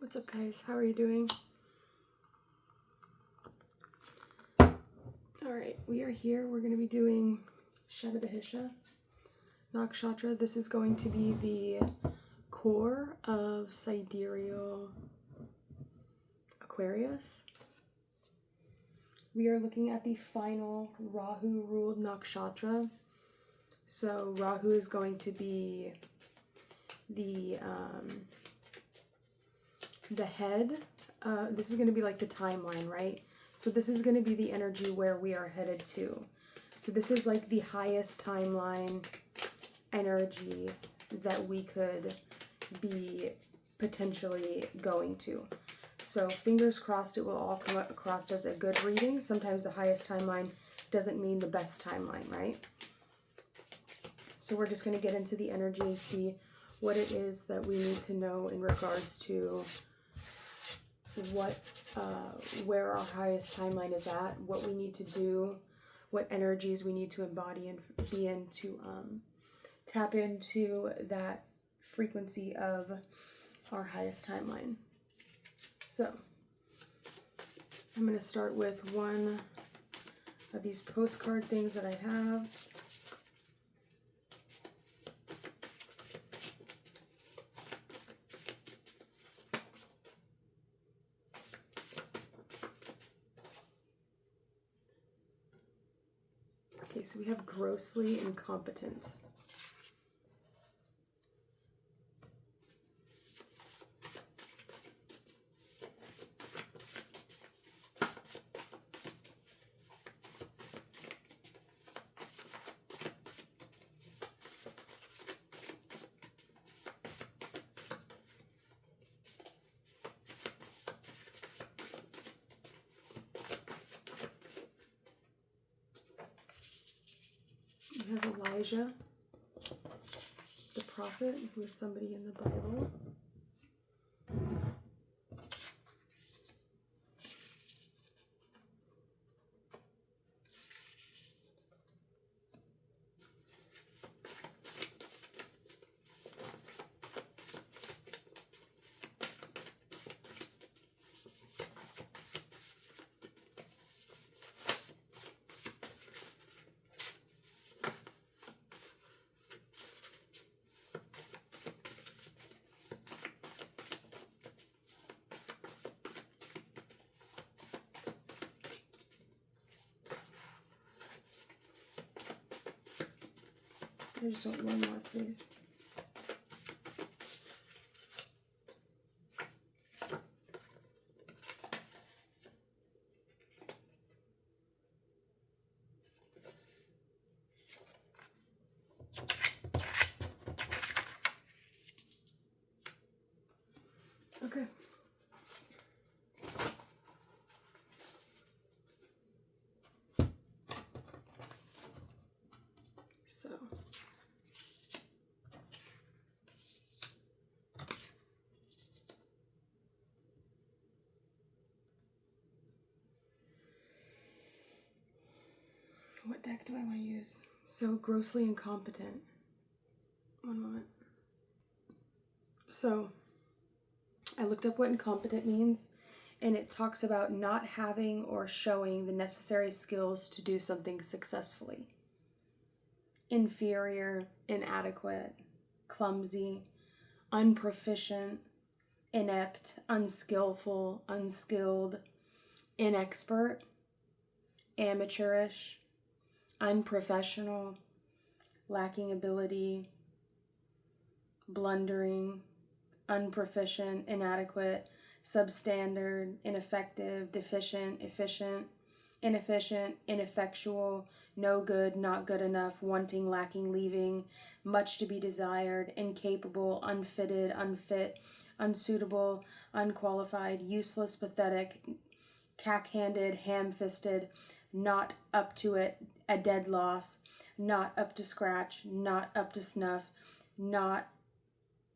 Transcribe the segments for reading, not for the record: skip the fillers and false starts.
What's up, guys? How are you doing? Alright, we are here. We're going to be doing Shadabahisha Nakshatra. This is going to be the core of Sidereal Aquarius. We are looking at the final Rahu ruled Nakshatra. So Rahu is going to be the head. This is going to be like the timeline, right? So this is going to be the energy where we are headed to. So this is like the highest timeline energy that we could be potentially going to. So fingers crossed it will all come across as a good reading. Sometimes the highest timeline doesn't mean the best timeline, right? So we're just going to get into the energy and see what it is that we need to know in regards to what, where our highest timeline is at, what we need to do, what energies we need to embody and be in to tap into that frequency of our highest timeline. So I'm going to start with one of these postcard things that I have. Okay, so we have grossly incompetent. We have Elijah, the prophet, who is somebody in the Bible. I just want one more, please. Okay. So what deck do I want to use? So grossly incompetent. One moment. So I looked up what incompetent means, and it talks about not having or showing the necessary skills to do something successfully. Inferior, inadequate, clumsy, unproficient, inept, unskillful, unskilled, inexpert, amateurish, unprofessional, lacking ability, blundering, unproficient, inadequate, substandard, ineffective, deficient, efficient, inefficient, ineffectual, no good, not good enough, wanting, lacking, leaving, much to be desired, incapable, unfitted, unfit, unsuitable, unqualified, useless, pathetic, cack-handed, ham-fisted, not up to it, a dead loss, not up to scratch, not up to snuff, not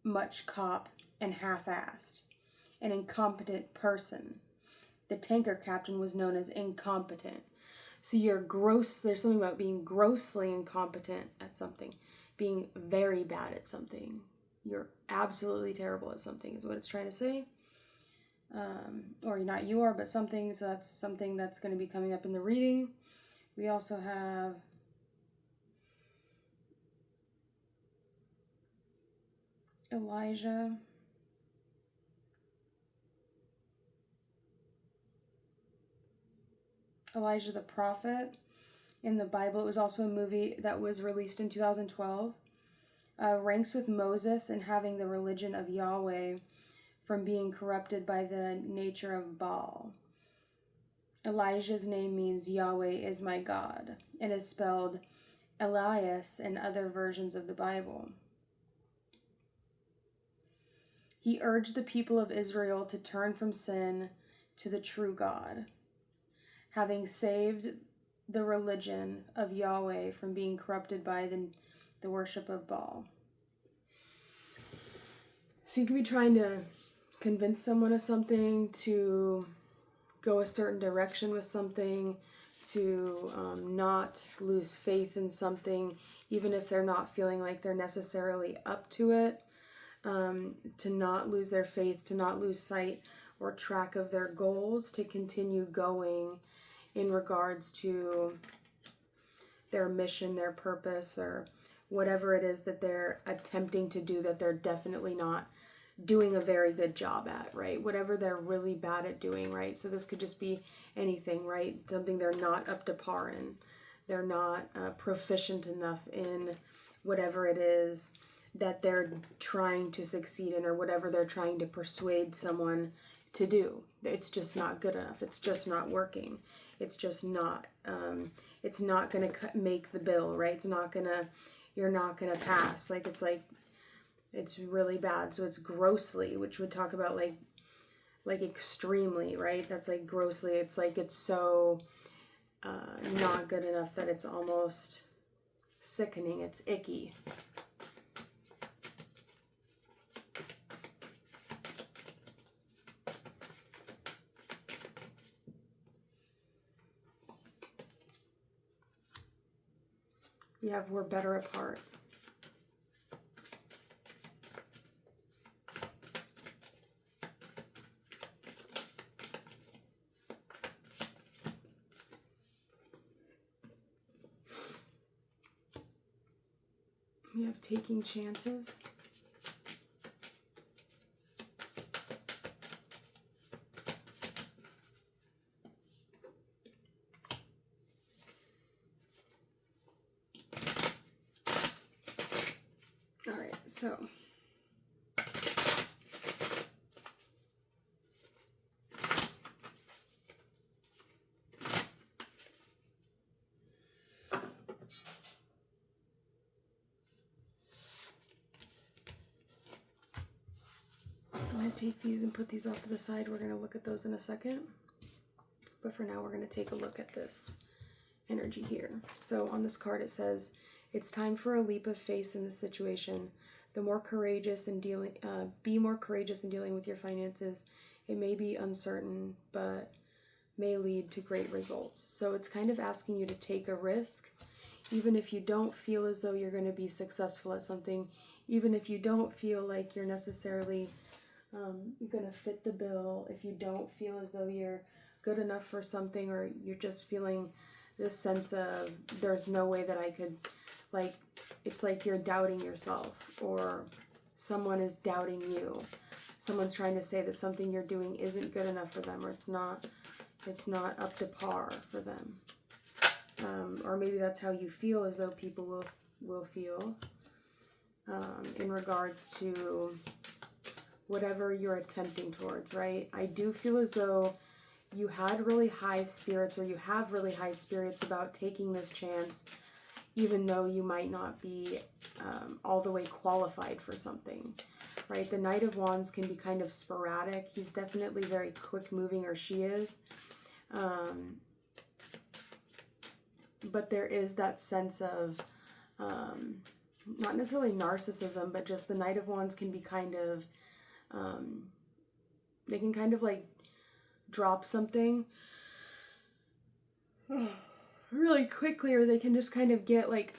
much cop, and half-assed. An incompetent person. The tanker captain was known as incompetent. So there's something about being grossly incompetent at something, being very bad at something. You're absolutely terrible at something is what it's trying to say. or not you are, but something. So that's something that's going to be coming up in the reading. We also have Elijah. Elijah the prophet in the Bible. It was also a movie that was released in 2012. Ranks with Moses in having the religion of Yahweh from being corrupted by the nature of Baal. Elijah's name means Yahweh is my God and is spelled Elias in other versions of the Bible. He urged the people of Israel to turn from sin to the true God, having saved the religion of Yahweh from being corrupted by the worship of Baal. So you could be trying to convince someone of something, to go a certain direction with something, to not lose faith in something, even if they're not feeling like they're necessarily up to it, to not lose their faith, to not lose sight or track of their goals, to continue going in regards to their mission, their purpose, or whatever it is that they're attempting to do that they're definitely not doing a very good job at, right? Whatever they're really bad at doing, right? So this could just be anything, right? Something they're not up to par in. They're not proficient enough in whatever it is that they're trying to succeed in, or whatever they're trying to persuade someone to do. It's just not good enough. It's just not working. It's just not, it's not going to make the bill, right? It's not going to, you're not going to pass. It's really bad. So it's grossly, which would talk about like extremely, right? That's like grossly. It's like, it's so not good enough that it's almost sickening. It's icky. We have we're better apart. We have taking chances. All right, so I'm going to take these and put these off to the side. We're going to look at those in a second. But for now, we're going to take a look at this energy here. So on this card, it says, it's time for a leap of faith in this situation. The more courageous in dealing, be more courageous in dealing with your finances. It may be uncertain, but may lead to great results. So it's kind of asking you to take a risk, even if you don't feel as though you're going to be successful at something, even if you don't feel like you're necessarily going to fit the bill, if you don't feel as though you're good enough for something, or you're just feeling this sense of there's no way that I could, like, it's like you're doubting yourself, or someone is doubting you. Someone's trying to say that something you're doing isn't good enough for them, or it's not up to par for them. Or maybe that's how you feel, as though people will feel in regards to whatever you're attempting towards, right? I do feel as though you had really high spirits, or you have really high spirits about taking this chance, even though you might not be all the way qualified for something, right? The Knight of Wands can be kind of sporadic. He's definitely very quick moving, or she is. But there is that sense of, not necessarily narcissism, but just the Knight of Wands can be kind of, they can kind of like drop something really quickly, or they can just kind of get like,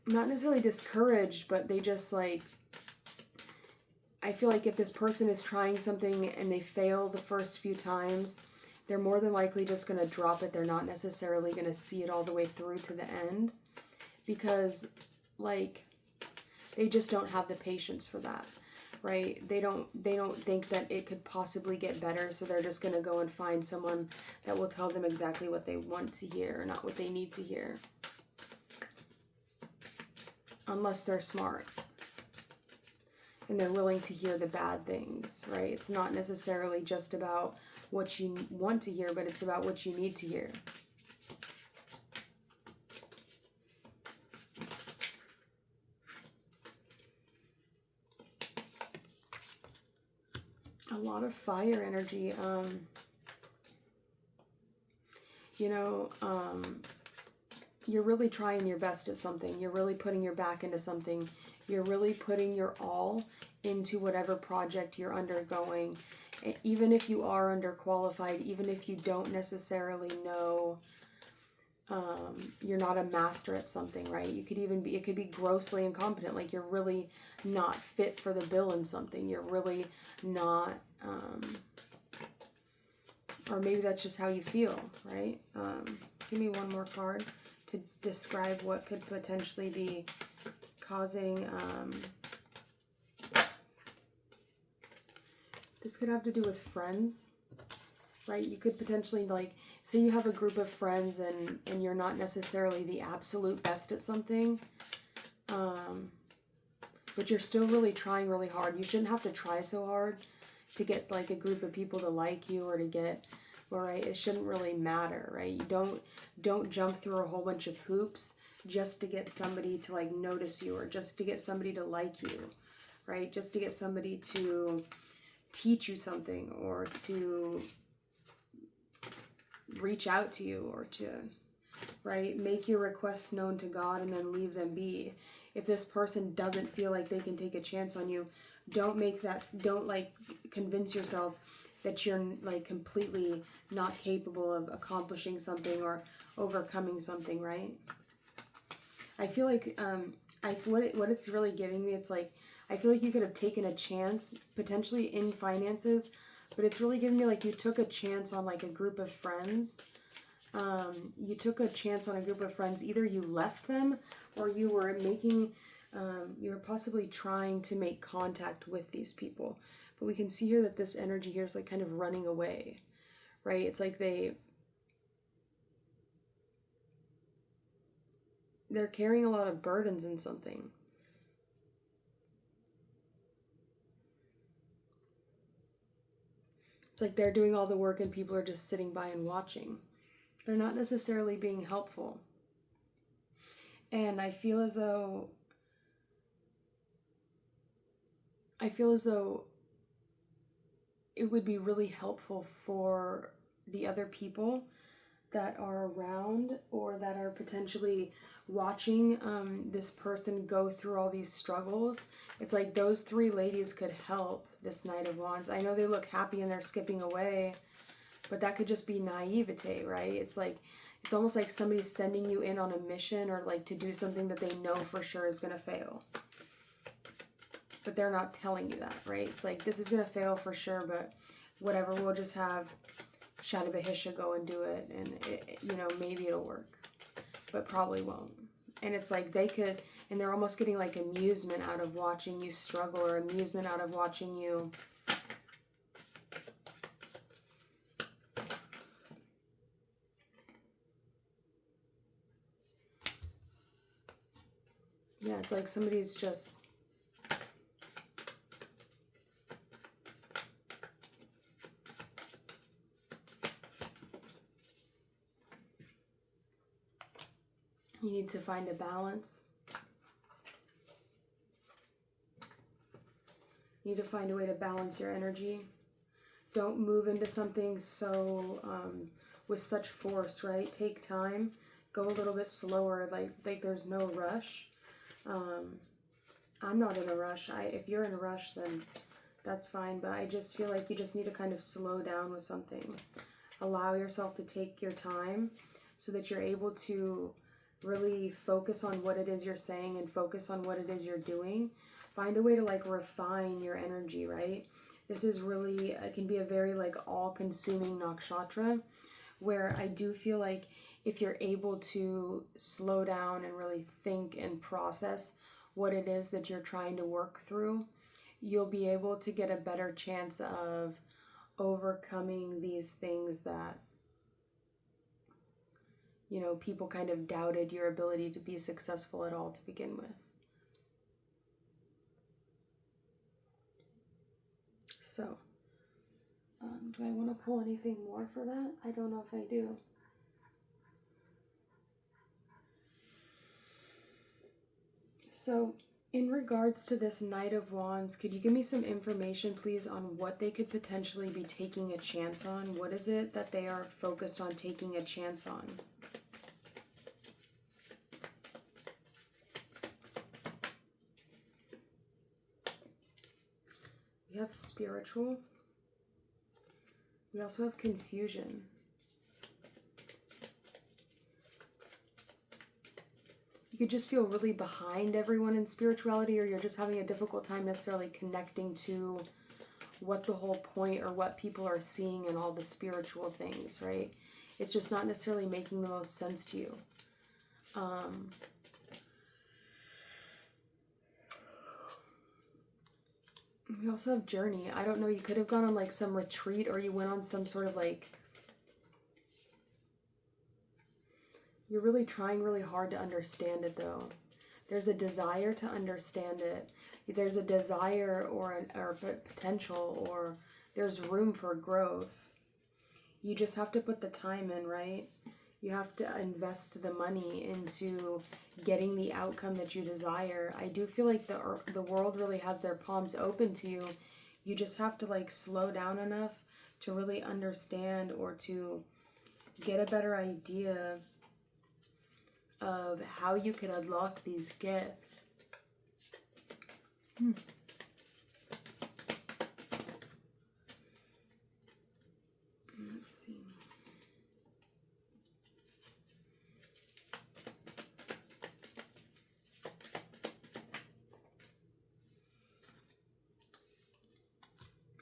not necessarily discouraged, but they just like, I feel like if this person is trying something and they fail the first few times, they're more than likely just going to drop it. They're not necessarily going to see it all the way through to the end, because like they just don't have the patience for that, right? They don't think that it could possibly get better, so they're just going to go and find someone that will tell them exactly what they want to hear, not what they need to hear. Unless they're smart and they're willing to hear the bad things, right? It's not necessarily just about what you want to hear, but it's about what you need to hear. A lot of fire energy. You're really trying your best at something. You're really putting your back into something. You're really putting your all into whatever project you're undergoing. Even if you are underqualified, even if you don't necessarily know, you're not a master at something, right? You could even be, it could be grossly incompetent. Like you're really not fit for the bill in something. You're really not, or maybe that's just how you feel, right? Give me one more card to describe what could potentially be causing, this could have to do with friends, right? You could potentially, like, say you have a group of friends and you're not necessarily the absolute best at something, but you're still really trying really hard. You shouldn't have to try so hard to get like a group of people to like you or to get, all right, it shouldn't really matter, right? You don't jump through a whole bunch of hoops just to get somebody to like notice you, or just to get somebody to like you, right? Just to get somebody to teach you something, or to reach out to you, or to, right, make your requests known to God and then leave them be. If this person doesn't feel like they can take a chance on you, don't like convince yourself that you're like completely not capable of accomplishing something or overcoming something, right? I feel like what it's really giving me, it's like I feel like you could have taken a chance potentially in finances, but it's really giving me like you took a chance on like a group of friends. You took a chance on a group of friends. Either you left them, or you were making, you were possibly trying to make contact with these people. But we can see here that this energy here is like kind of running away, right? It's like they're carrying a lot of burdens in something. It's like they're doing all the work and people are just sitting by and watching. They're not necessarily being helpful. And I feel as though it would be really helpful for the other people that are around, or that are potentially watching this person go through all these struggles. It's like those three ladies could help this Knight of Wands. I know they look happy and they're skipping away, but that could just be naivete, right? It's like, it's almost like somebody's sending you in on a mission, or like to do something that they know for sure is going to fail. But they're not telling you that, right? It's like, this is going to fail for sure, but whatever, we'll just have Shadabahisha go and do it, and maybe it'll work, but probably won't. And it's like they could, and they're almost getting like amusement out of watching you struggle, or amusement out of watching you it's like somebody's just you need to find a balance. You need to find a way to balance your energy. Don't move into something so with such force, right? Take time. Go a little bit slower. Like there's no rush. I'm not in a rush. If you're in a rush, then that's fine. But I just feel like you just need to kind of slow down with something. Allow yourself to take your time so that you're able to really focus on what it is you're saying and focus on what it is you're doing. find a way to like refine your energy, right? This is really, it can be a very like all-consuming nakshatra, where I do feel like if you're able to slow down and really think and process what it is that you're trying to work through, you'll be able to get a better chance of overcoming these things that, you know, people kind of doubted your ability to be successful at all to begin with. So, do I want to pull anything more for that? I don't know if I do. So, in regards to this Knight of Wands, could you give me some information, please, on what they could potentially be taking a chance on? What is it that they are focused on taking a chance on? We have spiritual. We also have confusion. You could just feel really behind everyone in spirituality, or you're just having a difficult time necessarily connecting to what the whole point or what people are seeing in all the spiritual things, right? It's just not necessarily making the most sense to you. We also have journey. I don't know, you could have gone on like some retreat, or you went on some sort of like, you're really trying really hard to understand it though. There's a desire to understand it. There's a desire or potential, or there's room for growth. You just have to put the time in, right? You have to invest the money into getting the outcome that you desire. I do feel like the world really has their palms open to you. You just have to like slow down enough to really understand, or to get a better idea of how you can unlock these gifts. Let's see.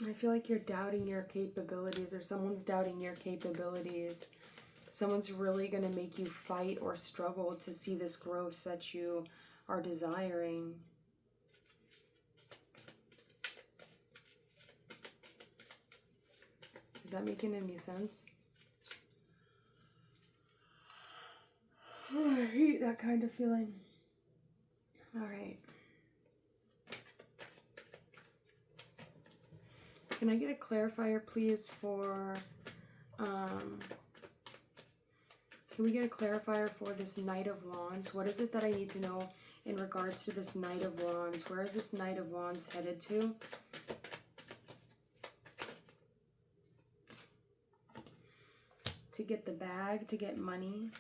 I feel like you're doubting your capabilities, or someone's doubting your capabilities. Someone's really going to make you fight or struggle to see this growth that you are desiring. Is that making any sense? Oh, I hate that kind of feeling. All right. Can I get a clarifier, please, for... Can we get a clarifier for this Knight of Wands? What is it that I need to know in regards to this Knight of Wands? Where is this Knight of Wands headed to? To get the bag, to get money.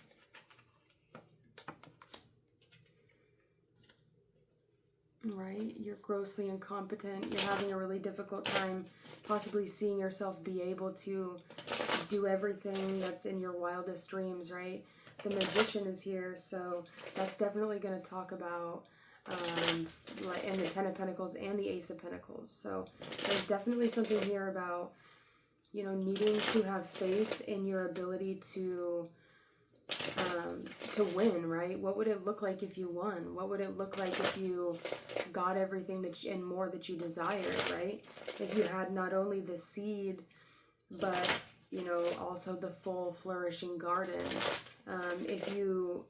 Right? You're grossly incompetent. You're having a really difficult time possibly seeing yourself be able to do everything that's in your wildest dreams, right? The Magician is here, so that's definitely going to talk about and the Ten of Pentacles and the Ace of Pentacles. So there's definitely something here about, you know, needing to have faith in your ability to win, right? What would it look like if you won? What would it look like if you got everything that and more that you desired, right? If you had not only the seed, but, you know, also the full flourishing garden. If you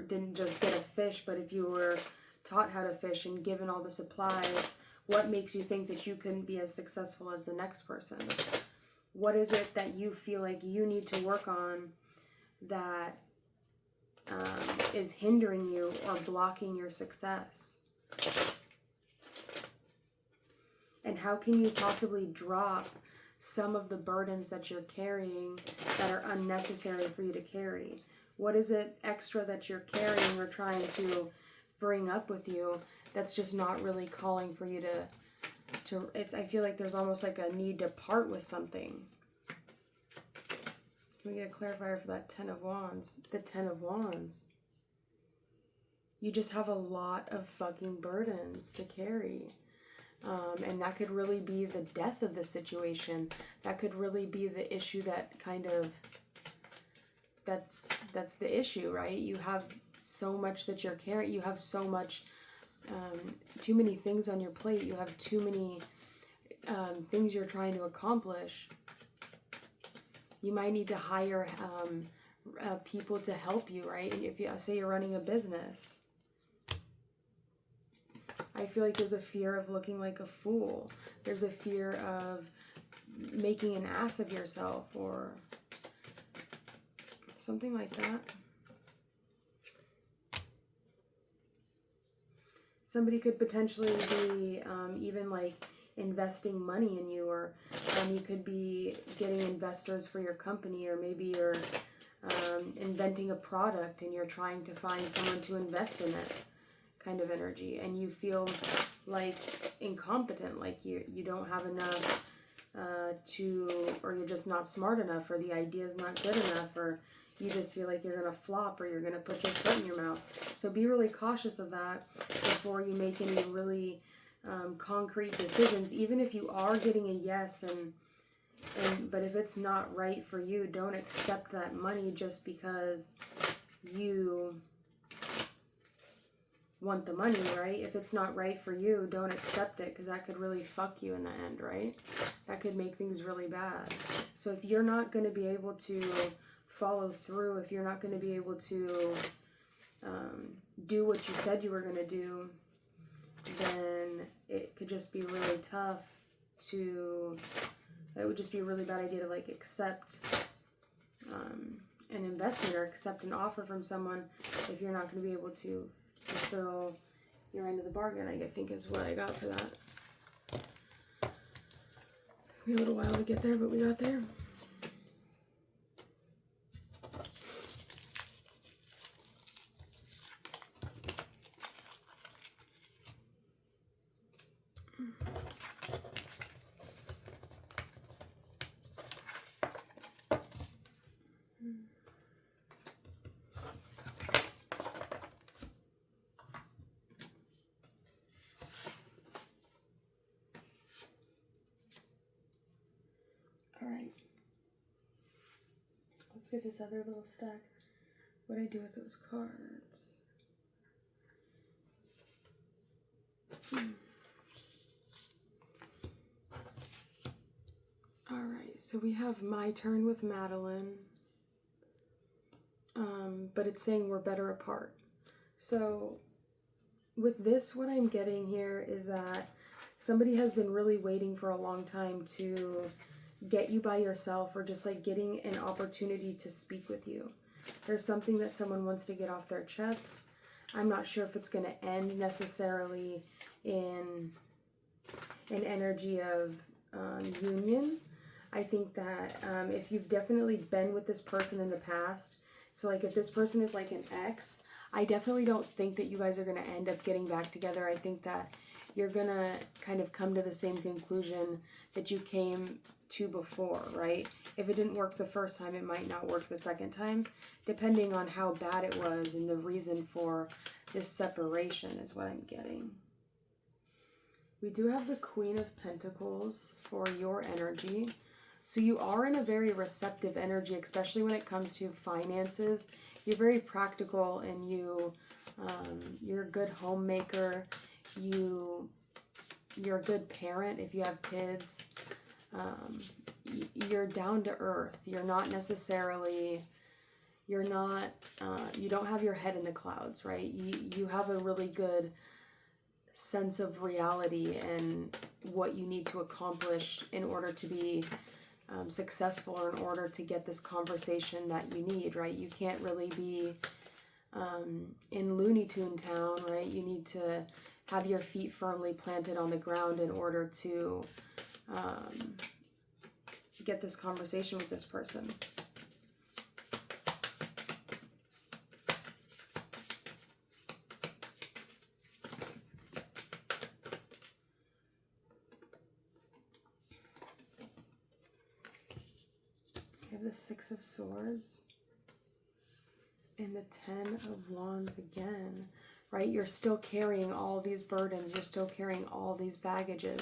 didn't just get a fish, but if you were taught how to fish and given all the supplies, what makes you think that you couldn't be as successful as the next person? What is it that you feel like you need to work on that is hindering you or blocking your success? And how can you possibly drop some of the burdens that you're carrying that are unnecessary for you to carry? What is it extra that you're carrying or trying to bring up with you that's just not really calling for you to I feel like there's almost like a need to part with something. Can we get a clarifier for that Ten of Wands? The Ten of Wands. you just have a lot of fucking burdens to carry. And that could really be the death of the situation. That could really be the issue that kind of, that's the issue, right? You have so much that you're carrying. You have so much, too many things on your plate. You have too many things you're trying to accomplish. You might need to hire people to help you, right? If you say you're running a business, I feel like there's a fear of looking like a fool. There's a fear of making an ass of yourself or something like that. Somebody could potentially be even like investing money in you, or you could be getting investors for your company, or maybe you're inventing a product and you're trying to find someone to invest in it, kind of energy, and you feel like incompetent, like you don't have enough or you're just not smart enough, or the idea is not good enough, or you just feel like you're gonna flop, or you're gonna put your foot in your mouth. So be really cautious of that before you make any really concrete decisions. Even if you are getting a yes, but if it's not right for you, don't accept that money just because you want the money, right? If it's not right for you, don't accept it, because that could really fuck you in the end, right? That could make things really bad. So if you're not going to be able to follow through, if you're not going to be able to do what you said you were going to do, then it could just be really tough it would just be a really bad idea to like accept an investment or accept an offer from someone if you're not going to be able to fulfill your end of the bargain, I think is what I got for that. Took me a little while to get there, but we got there. Alright. Let's get this other little stack. What do I do with those cards? Alright, so we have My Turn with Madeline. But it's saying we're better apart. So with this, what I'm getting here is that somebody has been really waiting for a long time to get you by yourself, or just like getting an opportunity to speak with you. There's something that someone wants to get off their chest. I'm not sure if it's going to end necessarily in an energy of union. I think that if you've definitely been with this person in the past, so like if this person is like an ex, I definitely don't think that you guys are going to end up getting back together. I think that you're going to kind of come to the same conclusion that you came to before, right? If it didn't work the first time, it might not work the second time, depending on how bad it was and the reason for this separation is what I'm getting. We do have the Queen of Pentacles for your energy. So you are in a very receptive energy, especially when it comes to finances. You're very practical, and you're a good homemaker. You're a good parent if you have kids. You're down to earth. You're not necessarily, you don't have your head in the clouds, right? You have a really good sense of reality and what you need to accomplish in order to be successful, or in order to get this conversation that you need, right? You can't really be in Looney Tune town, right? You need to have your feet firmly planted on the ground in order to get this conversation with this person. I have the Six of Swords and the Ten of Wands again. right? You're still carrying all these burdens. You're still carrying all these baggages.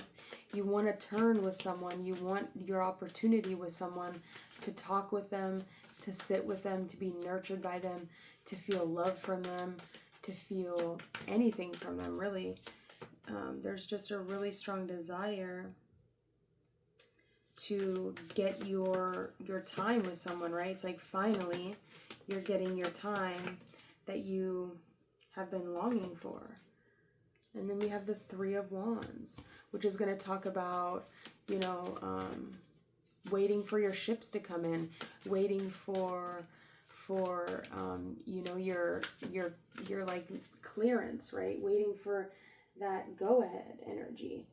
You want to turn with someone. You want your opportunity with someone, to talk with them, to sit with them, to be nurtured by them, to feel love from them, to feel anything from them, really. There's just a really strong desire to get your time with someone, right? It's like finally you're getting your time that you have been longing for. And then we have the Three of Wands, which is going to talk about, you know, waiting for your ships to come in, waiting for you know, your like clearance, right? Waiting for that go-ahead energy.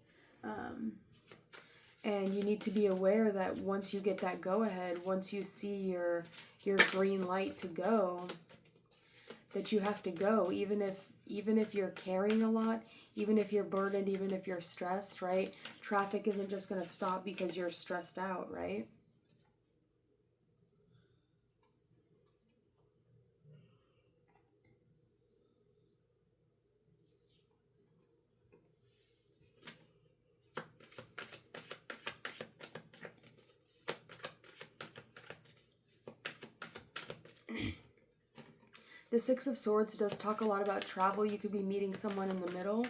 And you need to be aware that once you get that go-ahead, once you see your green light to go, that you have to go, even if you're carrying a lot, even if you're burdened, even if you're stressed, right? Traffic isn't just going to stop because you're stressed out, right? The Six of Swords does talk a lot about travel. You could be meeting someone in the middle.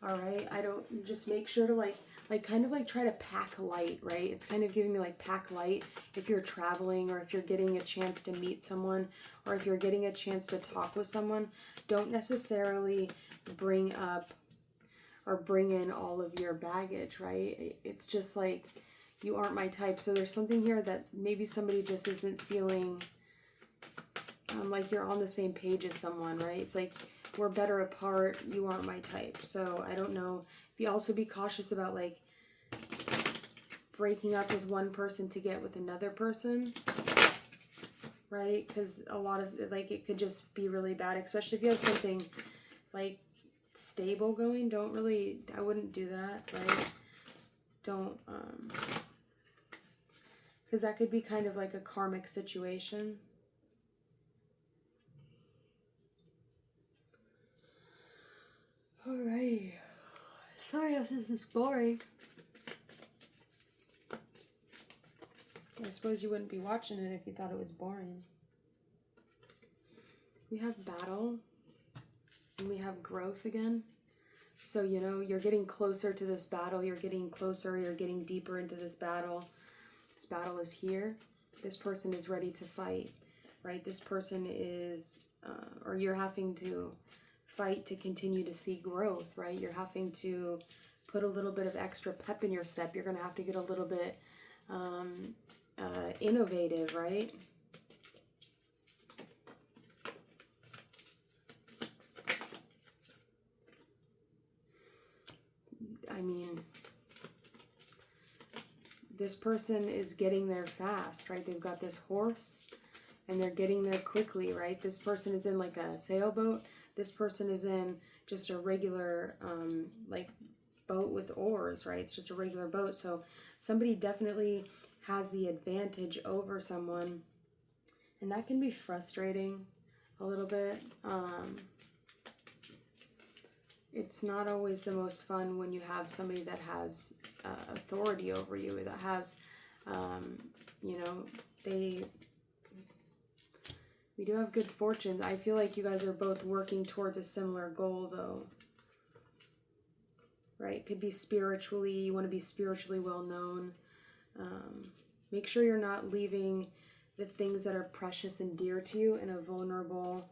All right. I don't, just make sure to like kind of like try to pack light, right? It's kind of giving me like pack light if you're traveling, or if you're getting a chance to meet someone, or if you're getting a chance to talk with someone. Don't necessarily bring up or bring in all of your baggage, right? It's just like, you aren't my type. So there's something here that maybe somebody just isn't feeling like you're on the same page as someone, right? It's like, we're better apart, you aren't my type. So I don't know. Be also be cautious about like breaking up with one person to get with another person, right? Because a lot of like, it could just be really bad, especially if you have something like stable going. I wouldn't do that, right? Don't, because that could be kind of like a karmic situation. Alrighty. Sorry if this is boring. I suppose you wouldn't be watching it if you thought it was boring. We have battle. And we have growth again. So, you know, you're getting closer to this battle. You're getting closer. You're getting deeper into this battle. This battle is here. This person is ready to fight, right? This person is, or you're having to fight to continue to see growth, right? You're having to put a little bit of extra pep in your step. You're going to have to get a little bit innovative, right? I mean, this person is getting there fast, right? They've got this horse and they're getting there quickly, right? This person is in like a sailboat. This person is in just a regular like boat with oars, right? It's just a regular boat. So somebody definitely has the advantage over someone, and that can be frustrating a little bit. It's not always the most fun when you have somebody that has authority over you, that has, you know, we do have good fortune. I feel like you guys are both working towards a similar goal, though. Right? Could be spiritually. You want to be spiritually well known. Make sure you're not leaving the things that are precious and dear to you in a vulnerable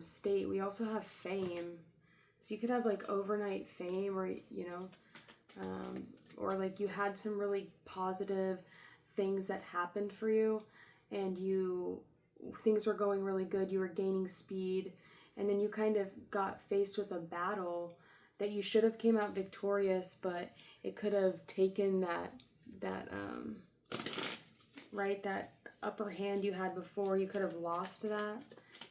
state. We also have fame. So you could have like overnight fame, or, you know, or like you had some really positive things that happened for you, and things were going really good. You were gaining speed, and then you kind of got faced with a battle that you should have came out victorious, but it could have taken that right, that upper hand you had before. You could have lost that,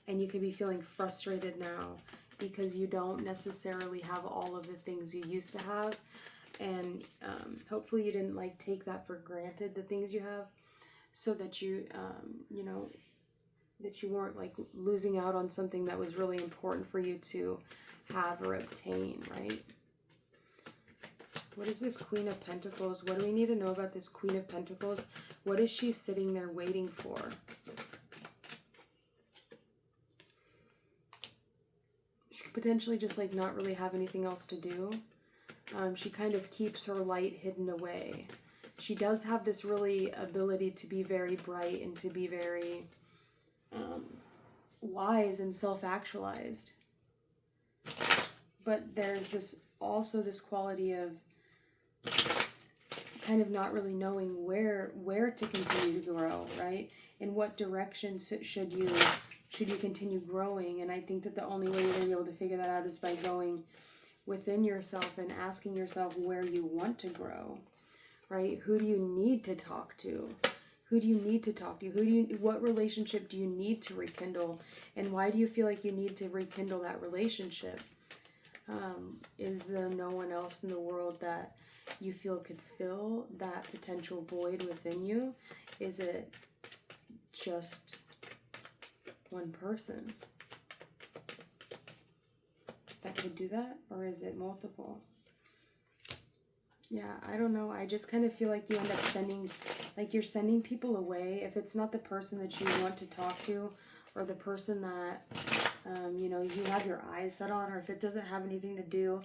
and you could be feeling frustrated now because you don't necessarily have all of the things you used to have. And hopefully you didn't like take that for granted, the things you have, so that you, you know, that you weren't like losing out on something that was really important for you to have or obtain, right? What is this Queen of Pentacles? What do we need to know about this Queen of Pentacles? What is she sitting there waiting for? She could potentially just like not really have anything else to do. She kind of keeps her light hidden away. She does have this really ability to be very bright and to be very wise and self-actualized. But there's this also this quality of kind of not really knowing where to continue to grow, right? In what direction should you continue growing? And I think that the only way you're going to be able to figure that out is by going within yourself and asking yourself where you want to grow, right? Who do you need to talk to? Who do you need to talk to? What relationship do you need to rekindle? And why do you feel like you need to rekindle that relationship? Is there no one else in the world that you feel could fill that potential void within you? Is it just one person that could do that? Or is it multiple? Yeah, I don't know. I just kind of feel like you end up you're sending people away. If it's not the person that you want to talk to, or the person that, you have your eyes set on, or if it doesn't have anything to do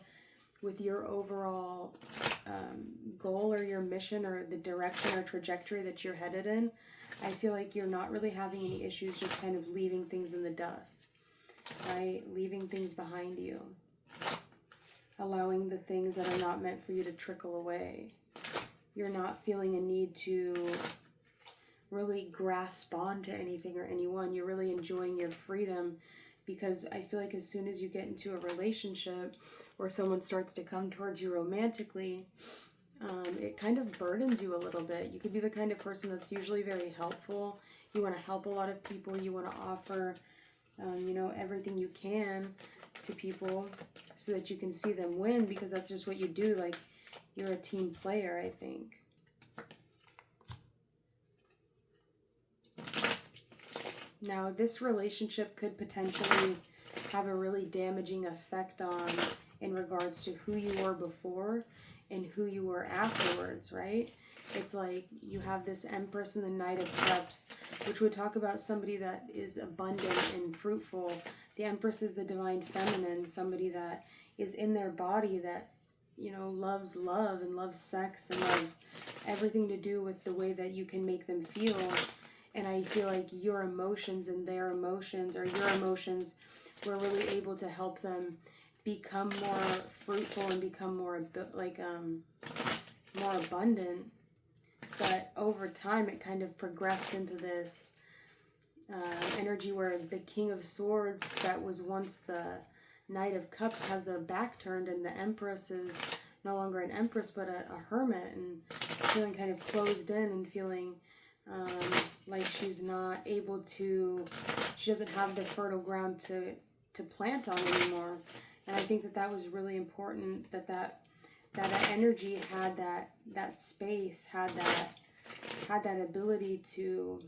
with your overall goal or your mission or the direction or trajectory that you're headed in, I feel like you're not really having any issues just kind of leaving things in the dust, right? Leaving things behind you. Allowing the things that are not meant for you to trickle away. You're not feeling a need to really grasp onto anything or anyone. You're really enjoying your freedom, because I feel like as soon as you get into a relationship or someone starts to come towards you romantically, it kind of burdens you a little bit. You could be the kind of person that's usually very helpful. You want to help a lot of people. You want to offer, everything you can to people so that you can see them win, because that's just what you do. Like, you're a team player, I think. Now, this relationship could potentially have a really damaging effect on, in regards to who you were before and who you were afterwards, right? It's like you have this Empress and the Knight of Cups, which would talk about somebody that is abundant and fruitful. The Empress is the divine feminine, somebody that is in their body, that, loves love and loves sex and loves everything to do with the way that you can make them feel. And I feel like your emotions and their emotions, or your emotions, were really able to help them become more fruitful and become more more abundant. But over time, it kind of progressed into this energy where the King of Swords, that was once the Knight of Cups, has their back turned, and the Empress is no longer an Empress but a hermit, and feeling kind of closed in and feeling like she's not able to, she doesn't have the fertile ground to plant on anymore. And I think that was really important, that energy had that space, had that ability to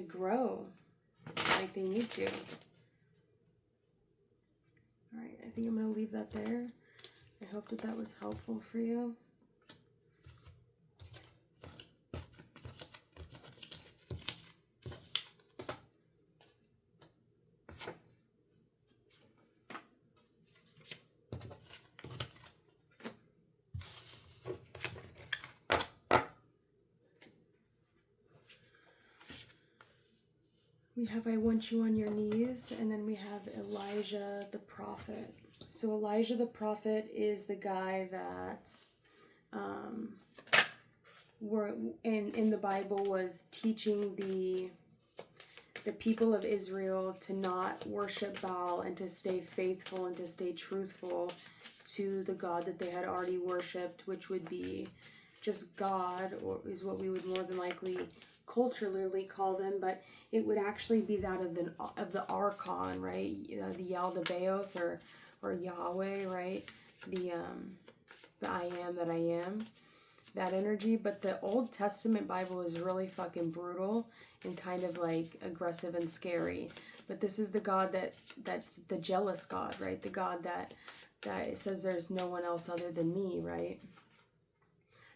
grow like they need to. All right, I think I'm going to leave that there. I hope that was helpful for you. We have I Want You on Your Knees, and then we have Elijah the Prophet. So Elijah the Prophet is the guy that in the Bible was teaching the people of Israel to not worship Baal and to stay faithful and to stay truthful to the God that they had already worshipped, which would be just God, or is what we would more than likely culturally call them, but it would actually be that of the Archon, right? The Yaldabaoth or Yahweh, right? The I am that I am. that energy. But the Old Testament Bible is really fucking brutal and kind of like aggressive and scary. But this is the God that's the jealous God, right? The God that it says there's no one else other than me, right?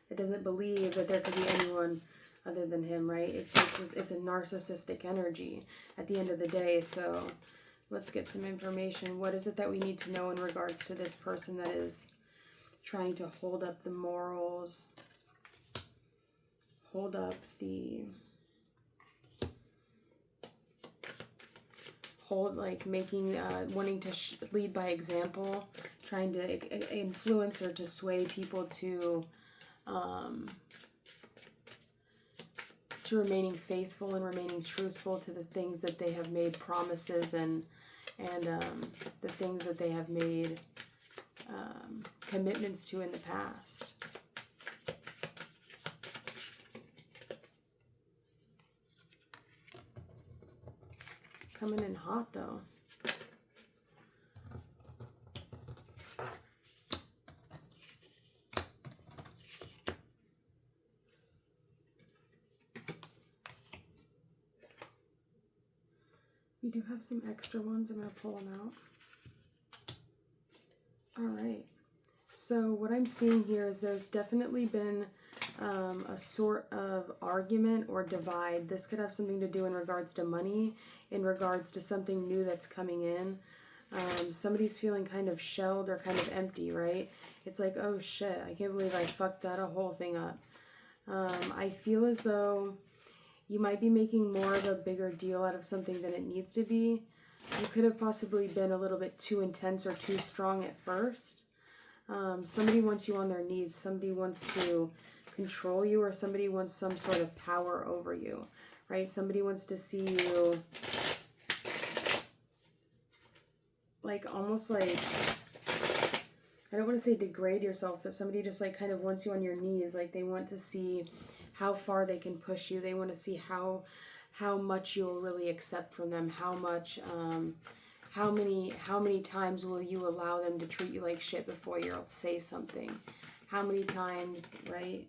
It doesn't believe that there could be anyone other than him, right? It's a narcissistic energy at the end of the day. So let's get some information. What is it that we need to know in regards to this person that is trying to hold up the morals, hold up the, making, wanting to lead by example, trying to influence or to sway people to remaining faithful and remaining truthful to the things that they have made promises and the things that they have made commitments to in the past. Coming in hot though. We do have some extra ones. I'm going to pull them out. All right. So what I'm seeing here is there's definitely been a sort of argument or divide. This could have something to do in regards to money, in regards to something new that's coming in. Somebody's feeling kind of shelled or kind of empty, right? It's like, oh shit, I can't believe I fucked that whole thing up. I feel as though you might be making more of a bigger deal out of something than it needs to be. You could have possibly been a little bit too intense or too strong at first. Somebody wants you on their knees. Somebody wants to control you, or somebody wants some sort of power over you, right? Somebody wants to see you like almost like, I don't want to say degrade yourself, but somebody just like kind of wants you on your knees. Like they want to see how far they can push you. They want to see how much you'll really accept from them. How much, how many times will you allow them to treat you like shit before you'll say something? How many times, right?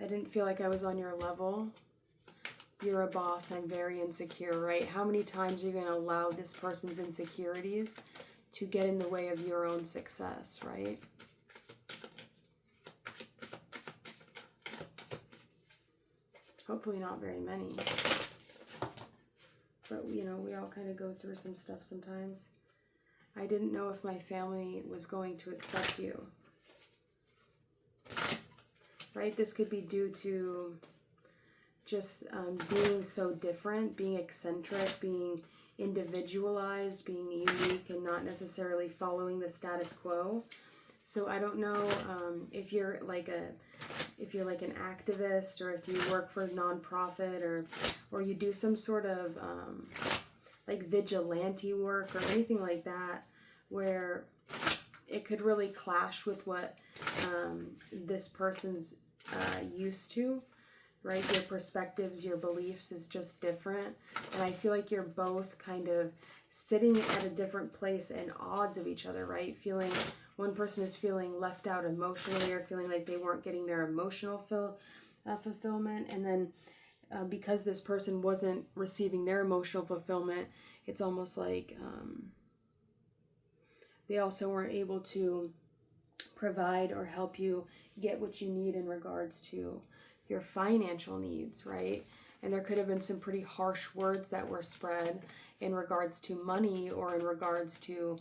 I didn't feel like I was on your level. You're a boss. I'm very insecure, right? How many times are you going to allow this person's insecurities to get in the way of your own success, right? Hopefully not very many. But, you know, we all kind of go through some stuff sometimes. I didn't know if my family was going to accept you. Right? This could be due to just being so different, being eccentric, being individualized, being unique, and not necessarily following the status quo. So I don't know if you're like an activist, or if you work for a nonprofit, or you do some sort of like vigilante work or anything like that, where it could really clash with what this person's used to, right? Your perspectives, your beliefs is just different. And I feel like you're both kind of sitting at a different place and odds of each other, right? Feeling, one person is feeling left out emotionally, or feeling like they weren't getting their emotional fulfillment. And then because this person wasn't receiving their emotional fulfillment, it's almost like they also weren't able to provide or help you get what you need in regards to your financial needs, right? And there could have been some pretty harsh words that were spread in regards to money, or in regards to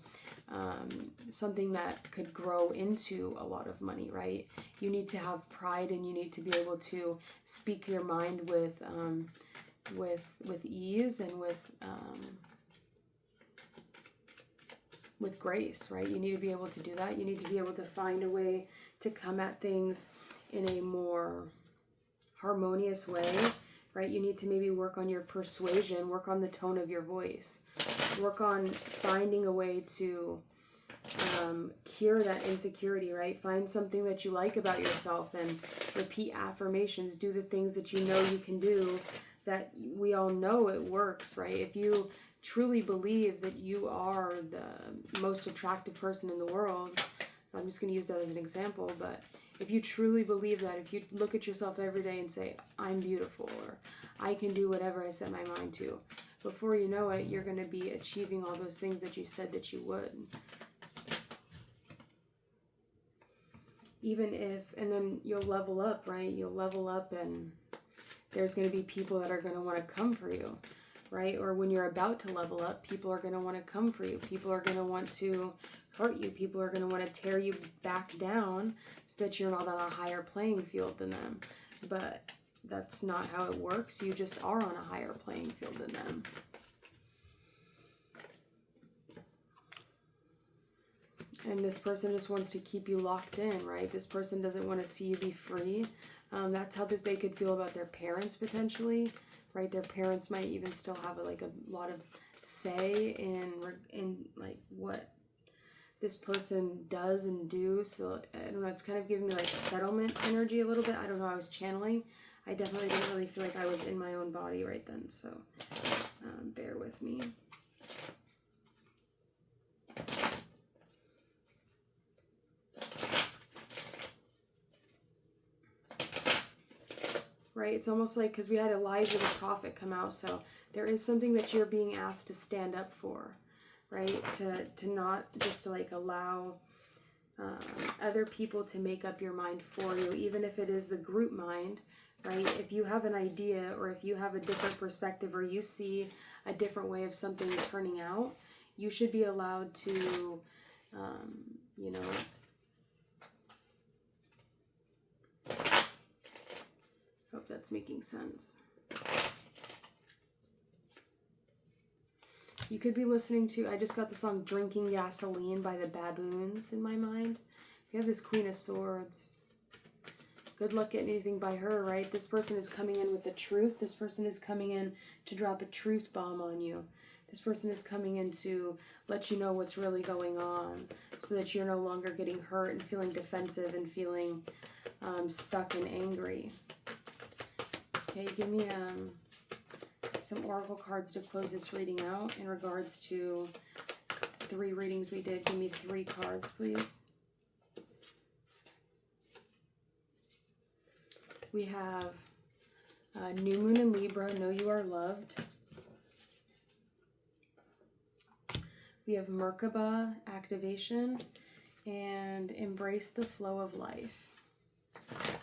something that could grow into a lot of money, right? You need to have pride, and you need to be able to speak your mind with ease and with grace, right? You need to be able to do that. You need to be able to find a way to come at things in a more harmonious way, right? You need to maybe work on your persuasion, work on the tone of your voice, work on finding a way to cure that insecurity, right? Find something that you like about yourself and repeat affirmations. Do the things that you know you can do, that we all know it works, right? If you truly believe that you are the most attractive person in the world, I'm just going to use that as an example, but if you truly believe that, if you look at yourself every day and say, I'm beautiful, or I can do whatever I set my mind to, before you know it, you're going to be achieving all those things that you said that you would. Even if, and then you'll level up, right? You'll level up, and there's going to be people that are going to want to come for you, right? Or when you're about to level up, people are going to want to come for you. People are going to want to hurt you. People are going to want to tear you back down so that you're not on a higher playing field than them. But that's not how it works. You just are on a higher playing field than them. And this person just wants to keep you locked in, right? This person doesn't want to see you be free. That's how they could feel about their parents potentially, right? Their parents might even still have a lot of say in like what this person does and do. So I don't know, it's kind of giving me like settlement energy a little bit. I don't know, I was channeling. I definitely didn't really feel like I was in my own body right then, so bear with me. Right, it's almost like, because we had Elijah the prophet come out, so there is something that you're being asked to stand up for, right? To not just to like allow other people to make up your mind for you, even if it is the group mind, right? If you have an idea, or if you have a different perspective, or you see a different way of something turning out, you should be allowed to, you know, hope that's making sense. You could be listening to, I just got the song Drinking Gasoline by the Baboons in my mind. You have this Queen of Swords. Good luck getting anything by her, right? This person is coming in with the truth. This person is coming in to drop a truth bomb on you. This person is coming in to let you know what's really going on, so that you're no longer getting hurt and feeling defensive and feeling stuck and angry. Okay, give me some oracle cards to close this reading out in regards to 3 readings we did. Give me 3 cards, please. We have New Moon in Libra, Know You Are Loved. We have Merkaba, Activation, and Embrace the Flow of Life.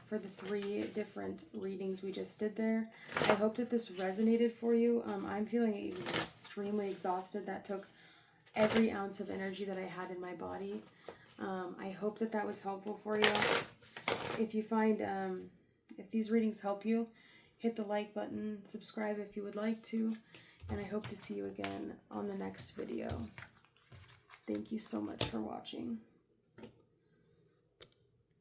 For the 3 different readings we just did there. I hope that this resonated for you. I'm feeling extremely exhausted. That took every ounce of energy that I had in my body. I hope that that was helpful for you. If you find, if these readings help you, hit the like button, subscribe if you would like to, and I hope to see you again on the next video. Thank you so much for watching.